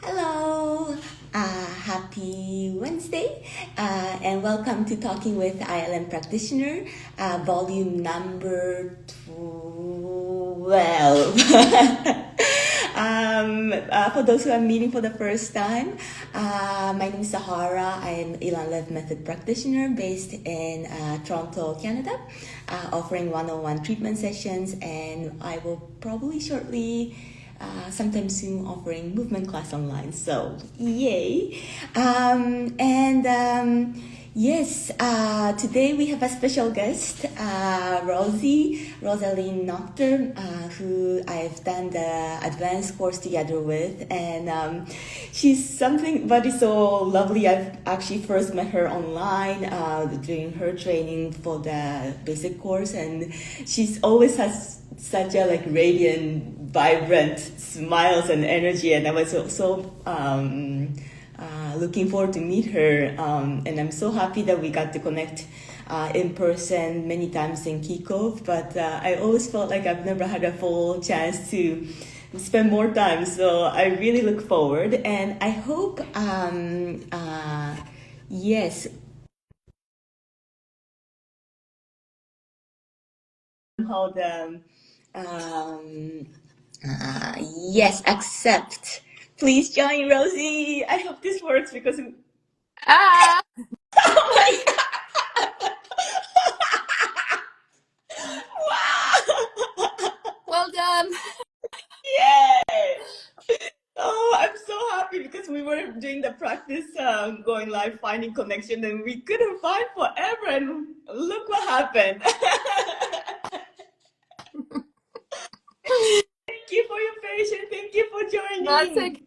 Hello, happy Wednesday, and welcome to Talking with ILM Practitioner, volume number 12. For those who are meeting for the first time, my name is Sahara. I am ILM Method Practitioner based in Toronto, Canada, offering one-on-one treatment sessions, and I will probably shortly sometime soon offering movement class online. So yay! Yes, today we have a special guest, Rosalind Noctor, who I've done the advanced course together with, and she's something but it's so lovely. I've actually first met her online during her training for the basic course, and she's always has such a radiant, vibrant smiles and energy, and I was looking forward to meet her, and I'm so happy that we got to connect in person many times in Kikov, but I always felt like I've never had a full chance to spend more time, so I really look forward, and I hope yes, how the um, yes, accept. Please join Rosie. I hope this works because Ah, oh my wow! well done. Yay! Oh, I'm so happy because we were doing the practice, going live, finding connection, and we couldn't find forever. And look what happened. Thank you for your patience. Thank you for That's joining. okay.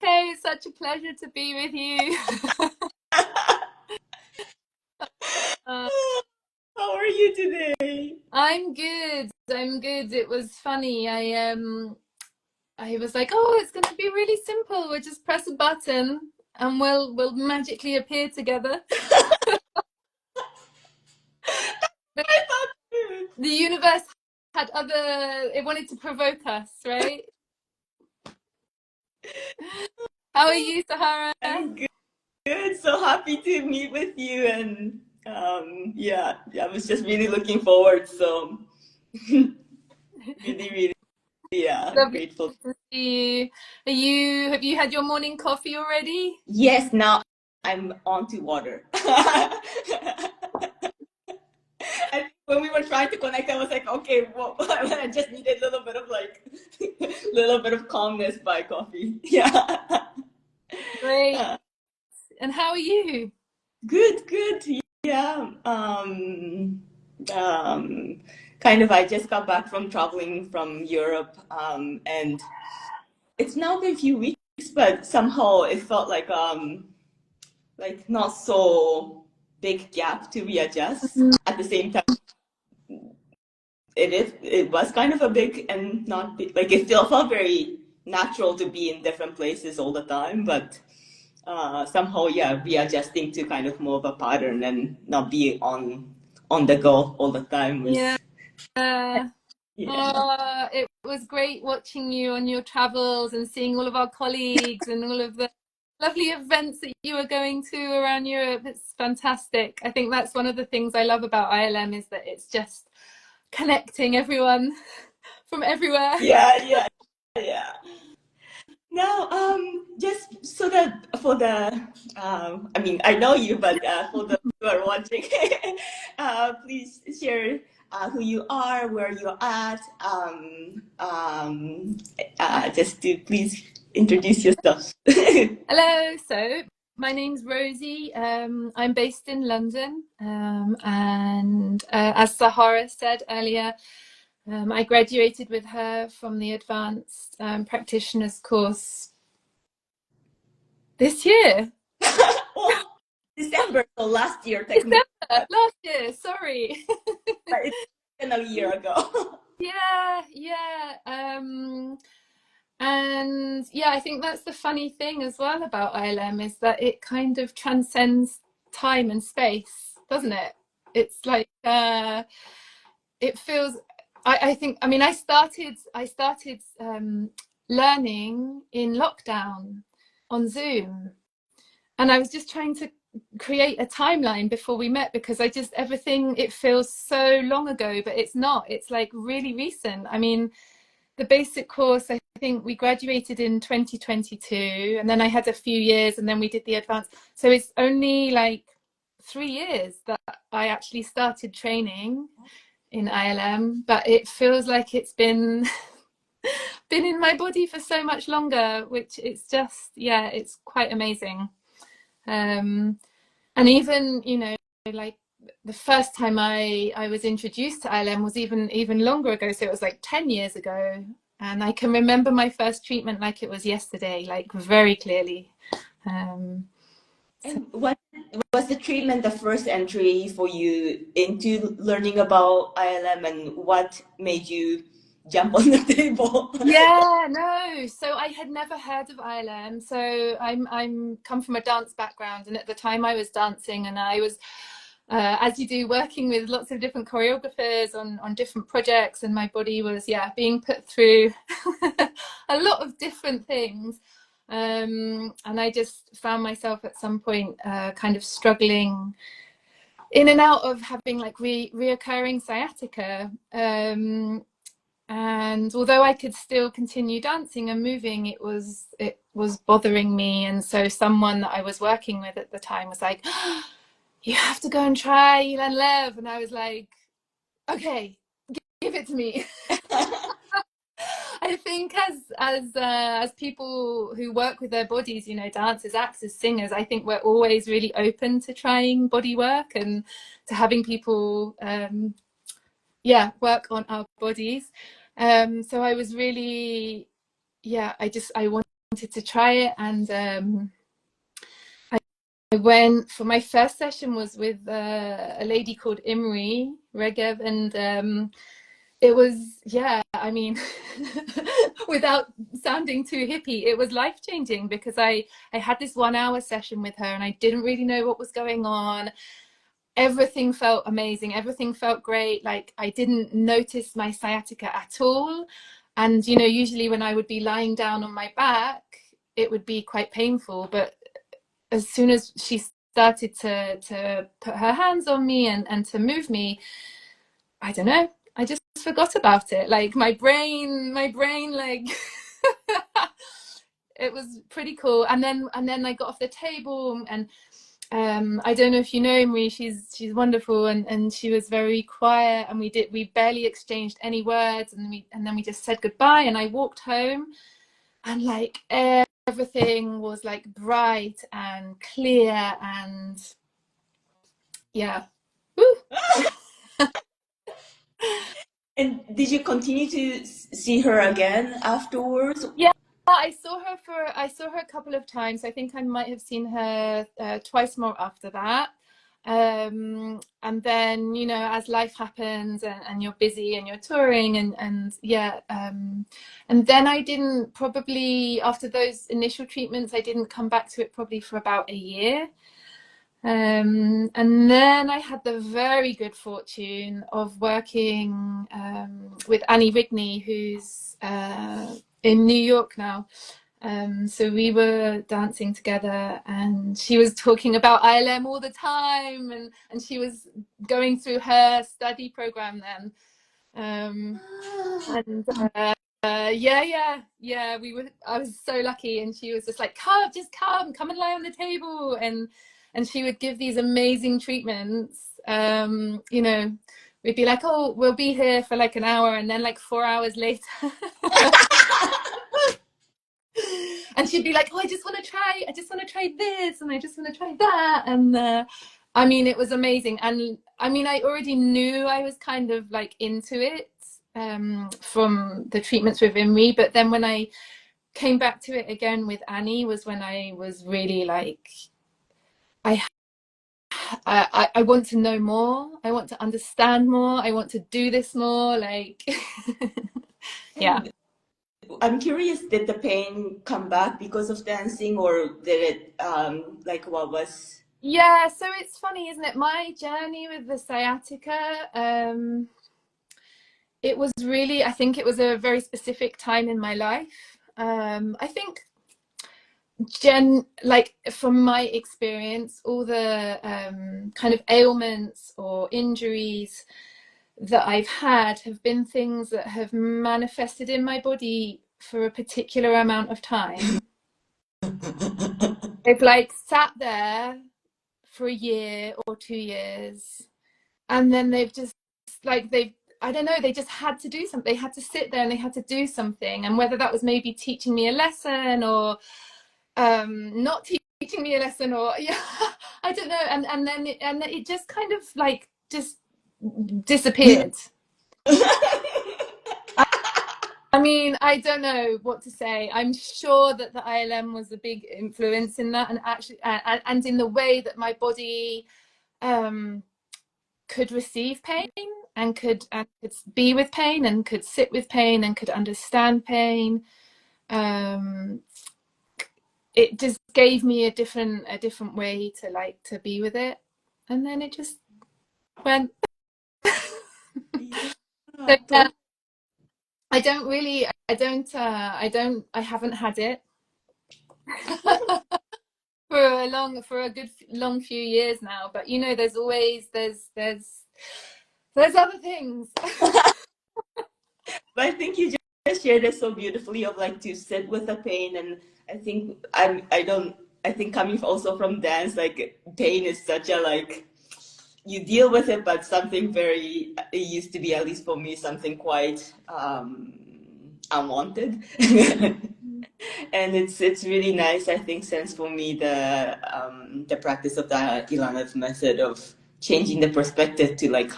It's such a pleasure to be with you. Uh, How are you today? I'm good. I'm good. It was funny. I was like, oh, it's gonna be really simple. We'll just press a button and we'll magically appear together. But I thought. the universe had it wanted to provoke us, right? How are you, Sahara? I'm good. So happy to meet with you, and yeah, I was just really looking forward. So really, really, yeah, Lovely grateful. to see you. Have you had your morning coffee already? Yes, now I'm on to water. And when we were trying to connect, I was like, okay, well, I just needed a little bit of little bit of calmness by coffee. Yeah. Great. Uh, And how are you? good, good. Yeah. Kind of, I just got back from traveling from Europe, and it's now been a few weeks, but somehow it felt like not so big gap to readjust. At the same time, it was kind of a big and not big, like it still felt very natural to be in different places all the time, but somehow, yeah, readjusting to kind of more of a pattern and not be on the go all the time Yeah. was, yeah. It was great watching you on your travels and seeing all of our colleagues and all of the lovely events that you were going to around Europe. It's fantastic. I think that's one of the things I love about ILM is that it's just connecting everyone from everywhere. Yeah, yeah, yeah. Now, just so that for the, I mean, I know you, but for the who are watching, please share who you are, where you're at, just to please introduce yourself. Hello, so my name's Rosie. I'm based in London, and as Sahara said earlier, I graduated with her from the advanced practitioners course this year. Oh, December, so last year technically, December last year, sorry. but it's been a year ago. Yeah. And yeah, I think that's the funny thing as well about ILM is that it kind of transcends time and space, doesn't it? It's like it feels. I think. I mean, I started learning in lockdown, on Zoom. And I was just trying to create a timeline before we met, because I just, everything, it feels so long ago, but it's not. It's like really recent. I mean, the basic course, I think we graduated in 2022, and then I had a few years, and then we did the advanced. So it's only like 3 years that I actually started training in ILM, but it feels like it's been been in my body for so much longer, which it's just, yeah, it's quite amazing. And even, you know, like the first time I was introduced to ILM was even longer ago. So it was like 10 years ago. And I can remember my first treatment like it was yesterday, like very clearly. And what was the treatment the first entry for you into learning about ILM, and what made you jump on the table? Yeah, no. So I had never heard of ILM. So I'm come from a dance background, and at the time I was dancing, and I was, as you do, working with lots of different choreographers on different projects, and my body was, yeah, being put through a lot of different things. And I just found myself at some point kind of struggling in and out of having like reoccurring sciatica. And although I could still continue dancing and moving, it was bothering me. And so someone that I was working with at the time was like, oh, you have to go and try Ilan Lev. And I was like, okay, give it to me. I think as people who work with their bodies, you know, dancers, actors, singers, I think we're always really open to trying body work and to having people work on our bodies. So I was really, I wanted to try it. And I went for my first session was with a lady called Imri Regev. And it was, yeah, I mean, without sounding too hippie, it was life-changing, because I had this 1 hour session with her, and I didn't really know what was going on. Everything felt amazing. Everything felt great. Like, I didn't notice my sciatica at all. And, you know, usually when I would be lying down on my back, it would be quite painful. But as soon as she started to put her hands on me and to move me, I don't know, I just forgot about it. Like my brain, like it was pretty cool. And then I got off the table, and I don't know if you know Marie, she's wonderful, and she was very quiet, and we barely exchanged any words, and then we just said goodbye, and I walked home, and like everything was like bright and clear, and yeah. Woo. And did you continue to see her again afterwards? Yeah, I saw her a couple of times. I think I might have seen her twice more after that. And then, you know, as life happens, and you're busy and you're touring, and yeah, and then I didn't, probably after those initial treatments, I didn't come back to it probably for about a year. And then I had the very good fortune of working with Annie Rigney, who's in New York now. So we were dancing together, and she was talking about ILM all the time, and she was going through her study program then. And we were, I was so lucky, and she was just like, come and lie on the table, and she would give these amazing treatments. You know, we'd be like, oh, we'll be here for like an hour, and then like 4 hours later and she'd be like, oh, I just want to try this, and I just want to try that. And I mean, it was amazing. And I mean, I already knew I was kind of like into it from the treatments with Imri, but then when I came back to it again with Annie was when I was really like, I I want to know more. I want to understand more. I want to do this more. Like, yeah. And I'm curious, did the pain come back because of dancing, or did it, like, what was? Yeah, so it's funny, isn't it? My journey with the sciatica, it was really, I think it was a very specific time in my life. I think like from my experience, all the kind of ailments or injuries that I've had have been things that have manifested in my body for a particular amount of time. They've like sat there for a year or 2 years, and then they've just like they've I don't know, they just had to do something. They had to sit there and they had to do something. And whether that was maybe teaching me a lesson or not teaching me a lesson, or yeah, I don't know. And then it just kind of like just disappeared. I mean, I don't know what to say. I'm sure that the ILM was a big influence in that, and actually, and in the way that my body could receive pain and could be with pain and could sit with pain and could understand pain. It just gave me a different way to like to be with it, and then it just went. Yeah, So totally. I haven't had it for a good long few years now, but you know, there's always there's other things. But I think you just shared it so beautifully of like to sit with the pain, and I think I don't I think coming also from dance, like pain is such a like you deal with it, but something very it used to be, at least for me, something quite unwanted. And it's really nice, I think, since for me the practice of the Ilana's method of changing the perspective to like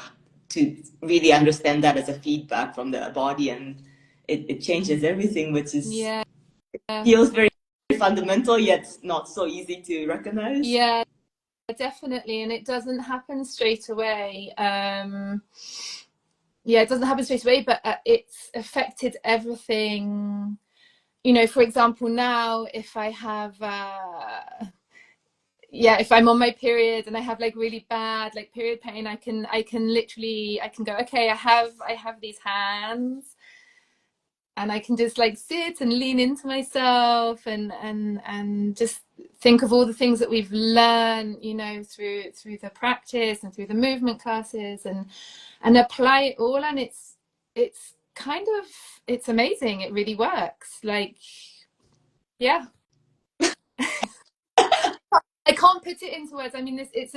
to really understand that as a feedback from the body, and it changes everything, which is Yeah, feels very fundamental yet not so easy to recognize. yeah, definitely. And it doesn't happen straight away. Yeah, it doesn't happen straight away, but it's affected everything. You know, for example, now if I have yeah, if I'm on my period and I have like really bad like period pain, I can literally I can go, okay, I have these hands, and I can just like sit and lean into myself and just think of all the things that we've learned, you know, through the practice and through the movement classes, and apply it all. And it's kind of it's amazing. It really works. Like, yeah. I can't put it into words. I mean, this is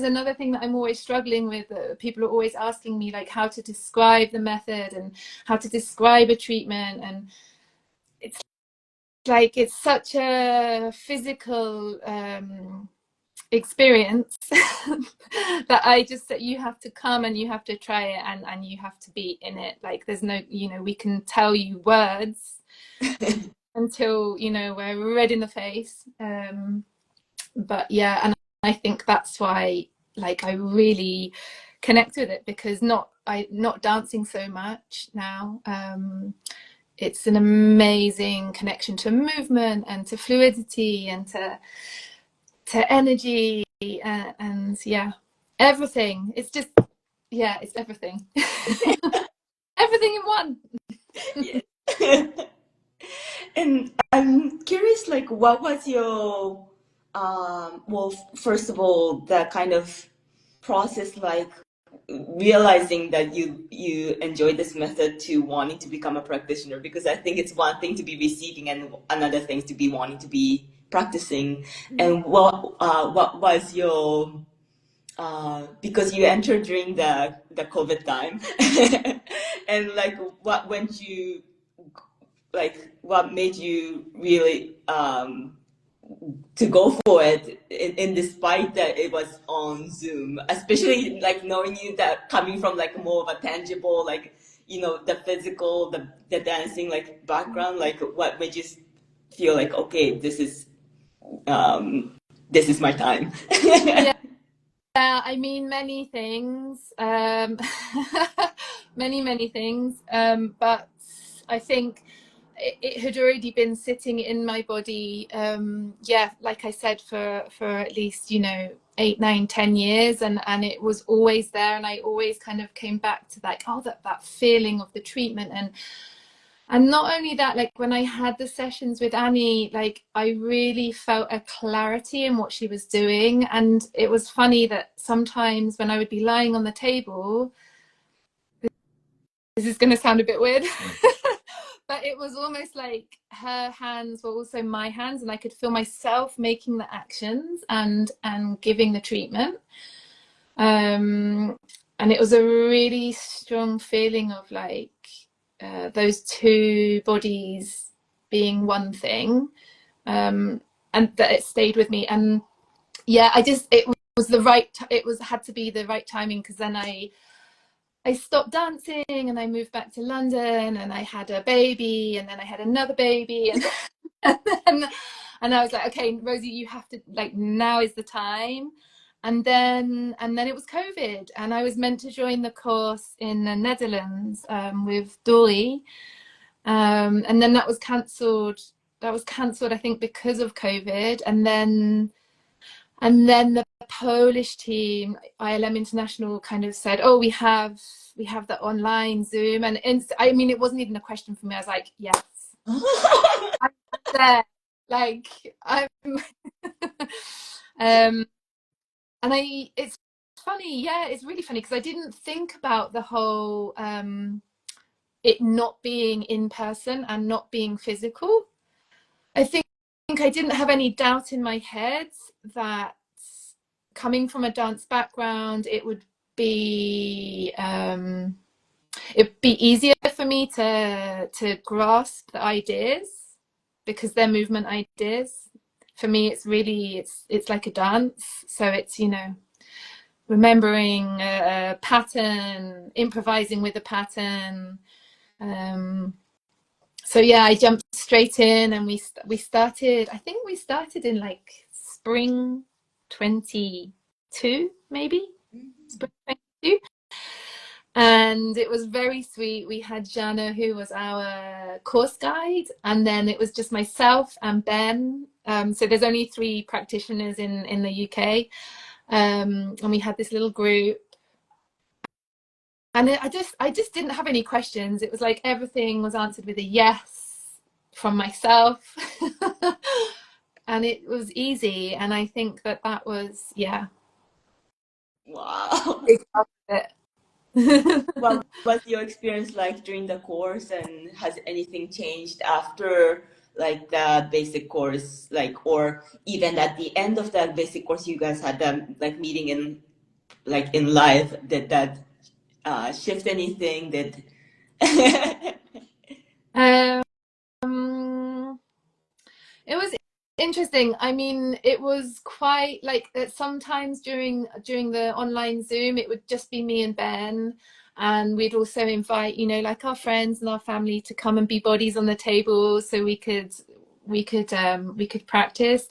another thing that I'm always struggling with. People are always asking me like how to describe the method and how to describe a treatment, and it's like it's such a physical experience that you have to come and you have to try it, and you have to be in it. Like there's no, you know, we can tell you words until, you know, we're red in the face. But yeah, and I think that's why like I really connect with it, because not dancing so much now. It's an amazing connection to movement and to fluidity and to energy, and yeah, everything. It's just, yeah, it's everything. Everything in one. Yeah. And I'm curious, like, what was your, well, first of all, the kind of process like realizing that you enjoy this method to wanting to become a practitioner? Because I think it's one thing to be receiving and another thing to be wanting to be practicing. And what was your because you entered during the COVID time, and like what went you like what made you really to go for it in despite that it was on Zoom, especially like knowing you that coming from like more of a tangible, like, you know, the physical, the dancing like background, like what made you feel like, okay, this is my time? Yeah, I mean, many things, many things, but I think it had already been sitting in my body, yeah, like I said, for at least, you know, 8, 9, 10 years, and it was always there, and I always kind of came back to like, oh, that feeling of the treatment, And not only that, like when I had the sessions with Annie, like I really felt a clarity in what she was doing. And it was funny that sometimes when I would be lying on the table, this is going to sound a bit weird, but it was almost like her hands were also my hands, and I could feel myself making the actions and giving the treatment. And it was a really strong feeling of like those two bodies being one thing, and that it stayed with me. And yeah, it was the right, had to be the right timing, because then I stopped dancing and I moved back to London and I had a baby and then I had another baby and then, and I was like, okay, Rosie, you have to, like, now is the time. And then it was COVID, and I was meant to join the course in the Netherlands with Dolly, and then that was cancelled. I think, because of COVID. And then the Polish team, ILM International, kind of said, "Oh, we have the online Zoom," and I mean, it wasn't even a question for me. I was like, "Yes, I'm there." Like I'm, and it's funny, yeah, it's really funny because I didn't think about the whole it not being in person and not being physical. I think I didn't have any doubt in my head that, coming from a dance background, it'd be easier for me to grasp the ideas, because they're movement ideas. For me, it's like a dance. So it's, remembering a pattern, improvising with a pattern. So yeah, I jumped straight in, and we started. I think we started in like spring 22, maybe spring 22, and it was very sweet. We had Jana, who was our course guide, and then it was just myself and Ben. So there's only 3 practitioners in the UK, and we had this little group. And I just didn't have any questions. It was like everything was answered with a yes from myself. And it was easy. And I think that was, yeah. Wow. Big part of it. What was your experience like during the course, and has anything changed after like the basic course, like, or even at the end of that basic course you guys had like meeting in live? Did that shift anything? Did Um, it was interesting. I mean, it was quite like sometimes during the online Zoom, it would just be me and Ben, and we'd also invite, like our friends and our family to come and be bodies on the table, so we could practice.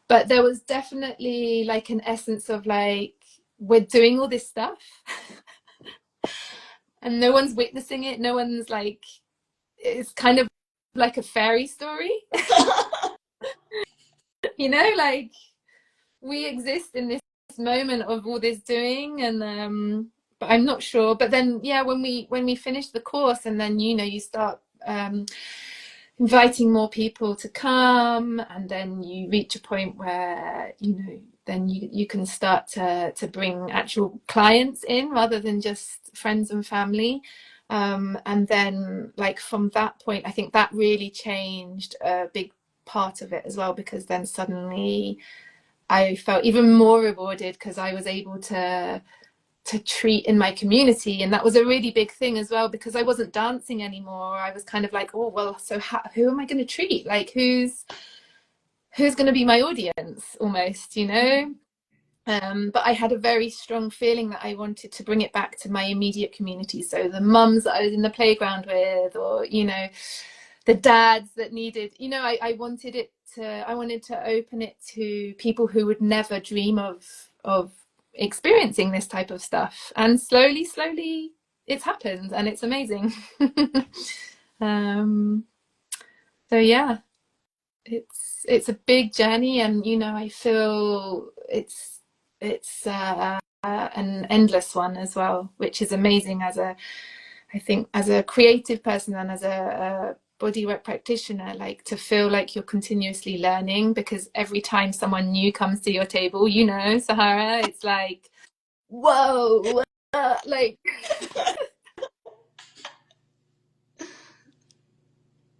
But there was definitely like an essence of like, we're doing all this stuff and no one's witnessing it. No one's like, it's kind of like a fairy story. Like, we exist in this moment of all this doing, and but I'm not sure. But then, yeah, when we finish the course, and then you start inviting more people to come, and then you reach a point where then you can start to bring actual clients in rather than just friends and family. And then, like, from that point, I think that really changed a big part of it as well, because then suddenly I felt even more rewarded because I was able to treat in my community, and that was a really big thing as well, because I wasn't dancing anymore. I was kind of like, oh well, so who am I going to treat? Like, who's going to be my audience, almost. But I had a very strong feeling that I wanted to bring it back to my immediate community, so the mums that I was in the playground with, or the dads that needed, I wanted to open it to people who would never dream of experiencing this type of stuff. And slowly it's happened, and it's amazing. um so yeah, it's a big journey, and I feel it's an endless one as well, which is amazing as I think as a creative person and as a bodywork practitioner, like to feel like you're continuously learning, because every time someone new comes to your table, you know, Sahara, it's like, whoa, like,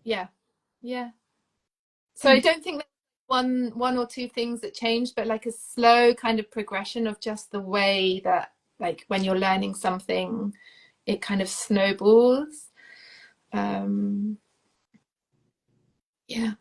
yeah, yeah. So I don't think that one or two things that changed, but like a slow kind of progression of just the way that, like, when you're learning something, it kind of snowballs. Yeah.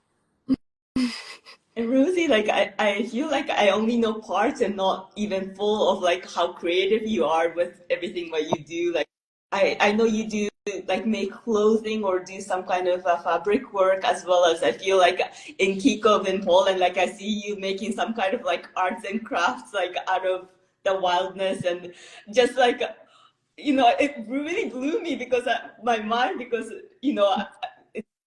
And Rosie, like I feel like I only know parts and not even full of like how creative you are with everything what you do. Like I know you do like make clothing or do some kind of fabric work, as well as I feel like in Kikov in Poland, like I see you making some kind of like arts and crafts like out of the wildness, and just like it really blew me because my mind, because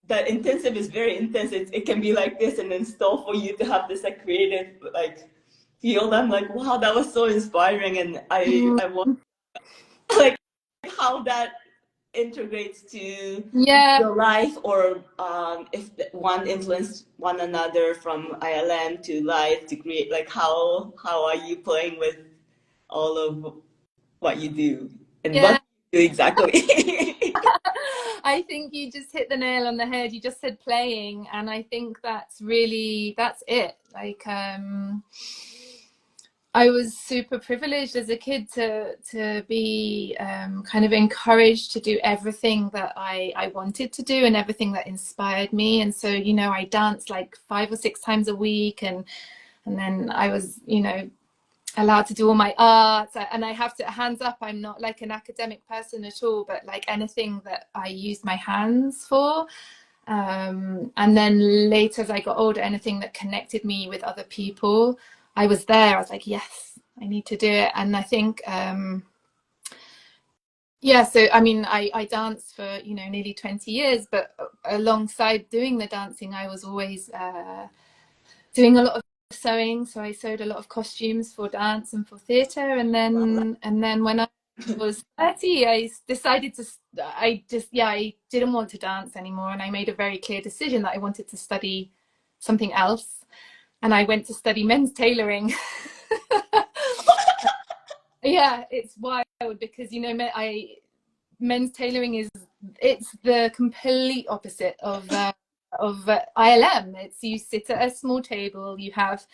the intensive is very intense. It can be like this, and then still for you to have this like creative like field. I'm like, wow, that was so inspiring, and I want like how that integrates to Yeah. your life, or if one influenced one another from ILM to life to create. Like how are you playing with all of what you do and what Yeah. you do exactly? I think you just hit the nail on the head. You just said playing, and I think that's it. Like, I was super privileged as a kid to be kind of encouraged to do everything that I wanted to do and everything that inspired me. And so, you know, I danced like 5 or 6 times a week, and then I was, you know, allowed to do all my art. And I have to, hands up, I'm not like an academic person at all, but like anything that I used my hands for. And then later, as I got older, anything that connected me with other people, I was there. I was like, yes, I need to do it. And I think yeah, so I mean, I danced for, you know, nearly 20 years, but alongside doing the dancing, I was always doing a lot of sewing. So I sewed a lot of costumes for dance and for theatre. And then when I was 30, I decided to, I didn't want to dance anymore. And I made a very clear decision that I wanted to study something else. And I went to study men's tailoring. Yeah, it's wild because, you know, men's tailoring it's the complete opposite of ILM. It's, you sit at a small table, you have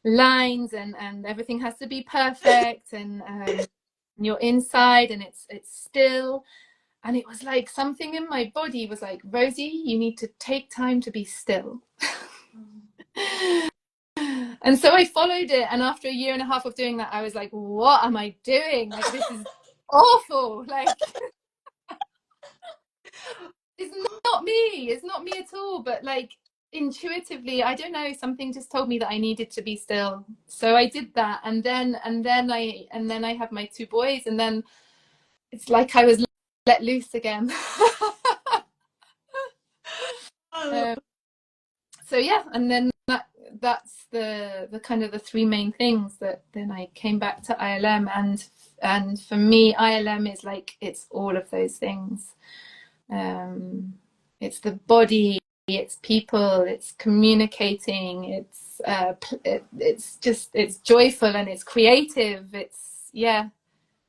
lines, and everything has to be perfect, and you're inside, and it's still. And it was like something in my body was like, Rosie, you need to take time to be still. And so I followed it, and after a year and a half of doing that, I was like, what am I doing? Like, this is awful. Like, it's not me at all. But like, intuitively, I don't know, something just told me that I needed to be still. So I did that, and then I had my two boys, and then it's like I was let loose again. um, so yeah, and then that's the kind of the three main things that then I came back to ILM. And for me, ILM is like, it's all of those things. It's the body, it's people, it's communicating, it's joyful, and it's creative. It's, yeah.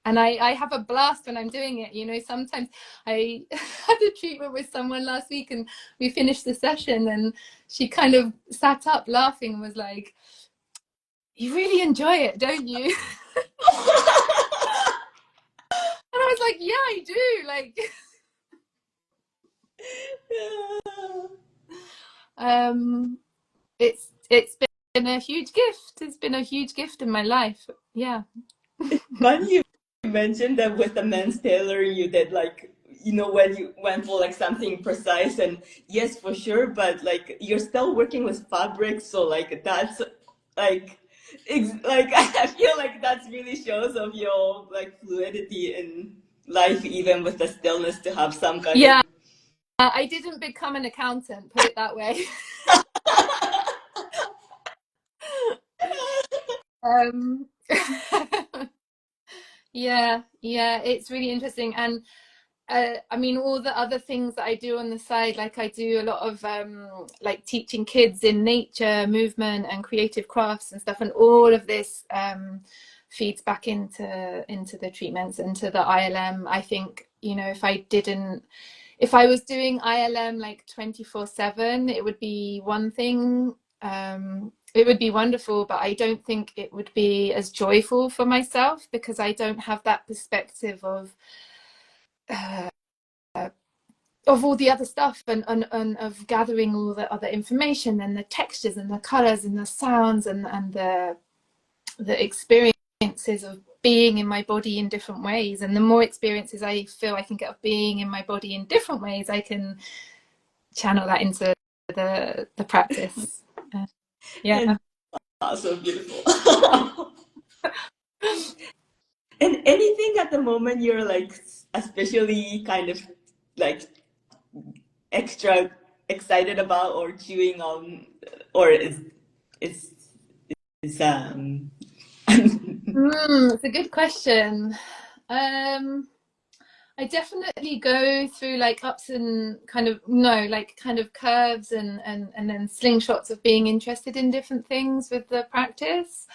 And I have a blast when I'm doing it. You know, sometimes I had a treatment with someone last week, and we finished the session, and she kind of sat up laughing and was like, you really enjoy it, don't you? And I was like, yeah, I do. Like, um, it's been a huge gift. It's been a huge gift in my life. Yeah. Funny you mentioned that with the men's tailor, you did like, when you went for like something precise, and yes, for sure, but like you're still working with fabrics, so like that's like, like I feel like that's really shows of your like fluidity in life, even with the stillness, to have some kind of. Yeah. I didn't become an accountant, put it that way. um, yeah, it's really interesting. And I mean, all the other things that I do on the side, like I do a lot of like teaching kids in nature, movement, and creative crafts and stuff, and all of this feeds back into the treatments, into the ILM. I think, you know, if I was doing ILM like 24/7, it would be one thing. It would be wonderful, but I don't think it would be as joyful for myself because I don't have that perspective uh, of all the other stuff and of gathering all the other information and the textures and the colors and the sounds and the experiences of being in my body in different ways. And the more experiences I feel I can get of being in my body in different ways, I can channel that into the practice. Yeah. And so beautiful. And anything at the moment you're like especially kind of like extra excited about or chewing on, or is It's a good question. I definitely go through like ups and kind of no, like kind of curves and then slingshots of being interested in different things with the practice.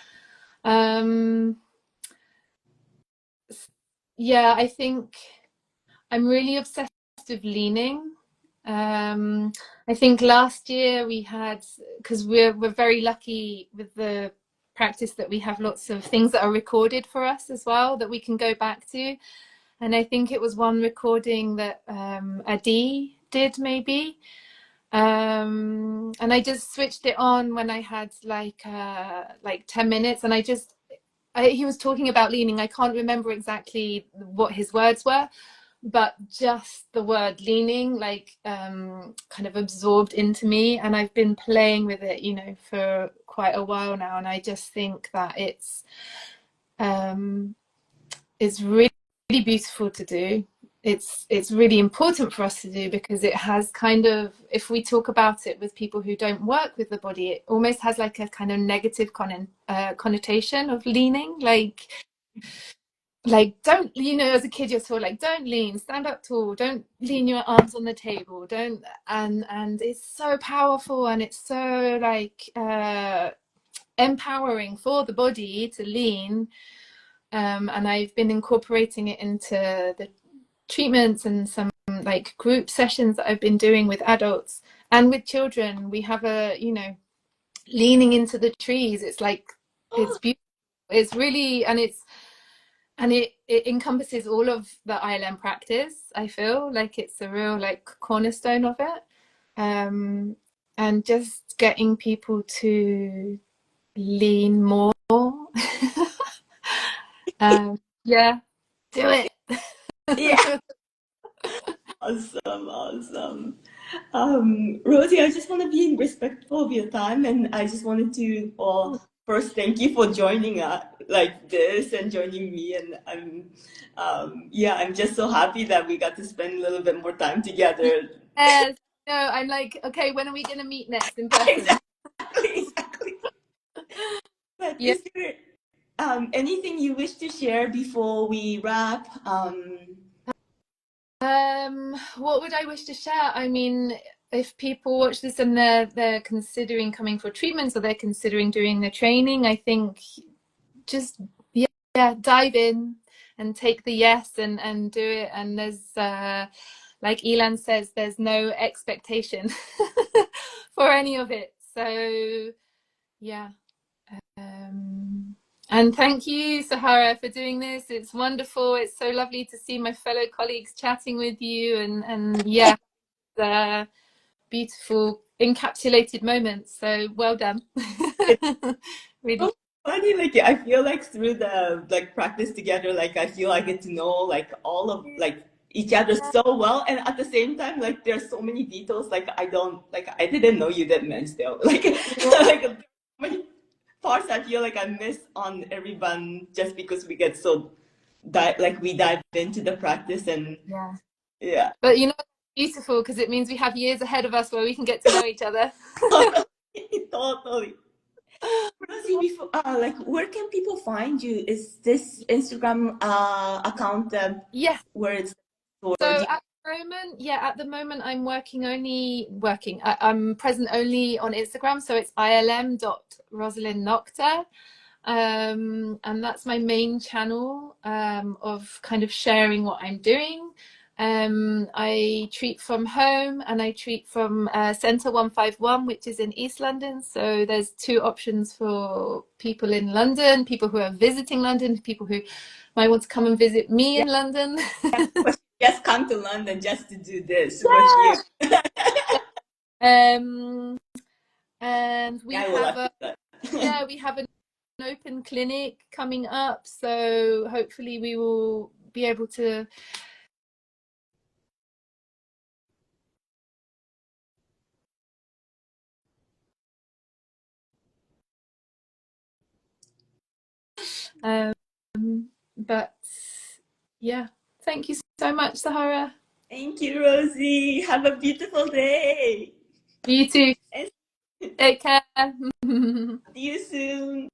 Um, yeah, I think I'm really obsessed with leaning. I think last year we had, because we're very lucky with the practice that we have lots of things that are recorded for us as well that we can go back to. And I think it was one recording that Adi did maybe. And I just switched it on when I had like 10 minutes, and he was talking about leaning. I can't remember exactly what his words were, but just the word leaning like kind of absorbed into me, and I've been playing with it, you know, for quite a while now, and I just think that it's really, really beautiful to do. It's really important for us to do because it has kind of, if we talk about it with people who don't work with the body, it almost has like a kind of negative connotation of leaning, like don't, you know, as a kid you're taught like don't lean, stand up tall, don't lean your arms on the table, don't, and it's so powerful and it's so like empowering for the body to lean. And I've been incorporating it into the treatments and some like group sessions that I've been doing with adults and with children. We have a, you know, leaning into the trees. It's like, it's beautiful. It's really, and it encompasses all of the ILM practice. I feel like it's a real like cornerstone of it. And just getting people to lean more. Yeah, do it. yeah. Awesome, awesome. Rosie, I just want to be respectful of your time, and I just wanted to, well, first thank you for joining like this and joining me, and yeah, I'm just so happy that we got to spend a little bit more time together. Yes. No, I'm like, okay, when are we going to meet next in person? Exactly. But Yeah. is there anything you wish to share before we wrap? What would I wish to share? I mean, if people watch this and they're considering coming for treatments or they're considering doing the training, I think just yeah, dive in and take the yes and do it. And there's like Elan says, there's no expectation for any of it. So yeah. And thank you, Sahara, for doing this. It's wonderful. It's so lovely to see my fellow colleagues chatting with you, and yeah, the beautiful encapsulated moments. So well done. Really. So funny, like I feel like through the like practice together, like I feel I get to know like all of like each other so well, and at the same time, like there's so many details like I don't like I didn't know you did men still like like so many parts I feel like I miss on everyone just because we get so like we dive into the practice and Yeah. yeah. But you know, beautiful because it means we have years ahead of us where we can get to know each other. Totally. Rosie, before, like, where can people find you? Is this Instagram account Yes. where it's or So do you, at the moment I'm present only on Instagram, so it's ILM Rosalind Noctor. And that's my main channel of kind of sharing what I'm doing. I treat from home and I treat from Centre 151, which is in East London. So there's two options for people in London, people who are visiting London, people who might want to come and visit me in London. just come to London just to do this with you? Um, and we I will have love that. we have an open clinic coming up, so hopefully we will be able to but yeah, thank you so much, Sahara. Thank you, Rosie. Have a beautiful day. You too. And Take care. see you soon.